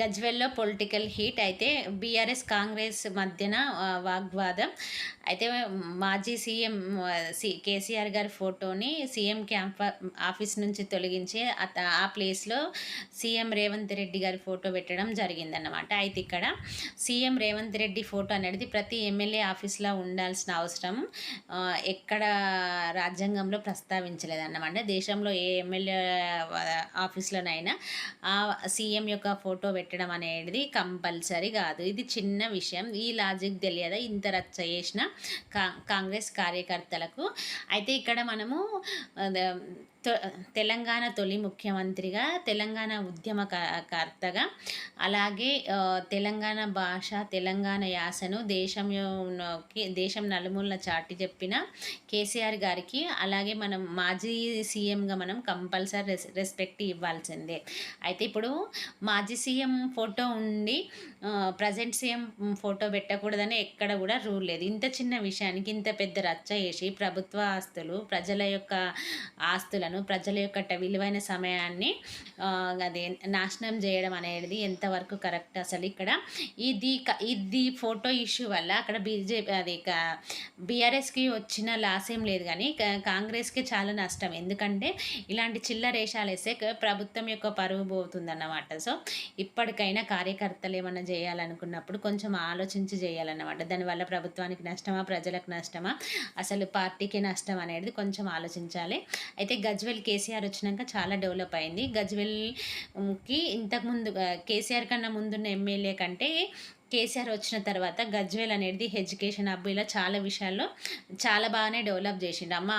గజ్వెల్‌లో political heat అయితే BRS, Congress మధ్యన వాగ్వాదం. అయితే మాజీ సీఎం కేసీఆర్ గారి ఫోటోని సీఎం ఆఫీస్ నుంచి తొలగించి ఆ ప్లేస్‌లో సీఎం రేవంత్ రెడ్డి గారి ఫోటో పెట్టడం జరిగిందన్నమాట. అయితే ఇక్కడ సీఎం రేవంత్ రెడ్డి ఫోటో అనేది ప్రతి ఎమ్మెల్యే ఆఫీస్‌లో ఉండాల్సిన అవసరం ఎక్కడ రాజ్యాంగంలో ప్రస్తావించలేదన్నమాట. దేశంలో ఏ ఎమ్మెల్యే ఆఫీస్‌లోనైనా సీఎం యొక్క ఫోటో పెట్టడం అనేది కంపల్సరీ కాదు. ఇది చిన్న విషయం. ఈ లాజిక్ తెలియదా ఇంత రచ్చ చేసిన కాంగ్రెస్ కార్యకర్తలకు. అయితే ఇక్కడ మనము తెలంగాణ తొలి ముఖ్యమంత్రిగా, తెలంగాణ ఉద్యమకర్తగా, అలాగే తెలంగాణ భాష, తెలంగాణ యాసను దేశం నలుమూలన చాటి చెప్పిన కేసీఆర్ గారికి, అలాగే మనం మాజీ సీఎంగా మనం కంపల్సరీ రెస్పెక్ట్ ఇవ్వాల్సిందే. అయితే ఇప్పుడు మాజీ సీఎం ఫోటో ఉండి ప్రజెంట్ సీఎం ఫోటో పెట్టకూడదని ఎక్కడ కూడా రూల్ లేదు. ఇంత చిన్న విషయానికి ఇంత పెద్ద రచ్చ చేసి ప్రభుత్వ ఆస్తులు, ప్రజల యొక్క ఆస్తులను, ప్రజల యొక్క విలువైన సమయాన్ని అది నాశనం చేయడం అనేది ఎంతవరకు కరెక్ట్? అసలు ఇక్కడ ఇది ఫోటో ఇష్యూ వల్ల అక్కడ బీఆర్ఎస్కి వచ్చిన లాస్ ఏం లేదు, కానీ కాంగ్రెస్కి చాలా నష్టం. ఎందుకంటే ఇలాంటి చిల్లరేషాలు వేస్తే ప్రభుత్వం యొక్క పరువు పోతుందన్నమాట. సో ఇప్పటికైనా కార్యకర్తలు ఏమన్నా చేయాలనుకున్నప్పుడు కొంచెం ఆలోచించి చేయాలన్నమాట. దానివల్ల ప్రభుత్వానికి నష్టమా, ప్రజలకు నష్టమా, అసలు పార్టీకి నష్టం అనేది కొంచెం ఆలోచించాలి. అయితే గజ్వెల్ కేసీఆర్ వచ్చినాక చాలా డెవలప్ అయింది. గజ్వెల్కి ఇంతకుముందు కేసీఆర్ కన్నా ముందున్న ఎమ్మెల్యే కంటే కేసీఆర్ వచ్చిన తర్వాత గజ్వెల్ అనేది ఎడ్యుకేషన్ హబ్, ఇలా చాలా విషయాల్లో చాలా బాగానే డెవలప్ చేసిండు.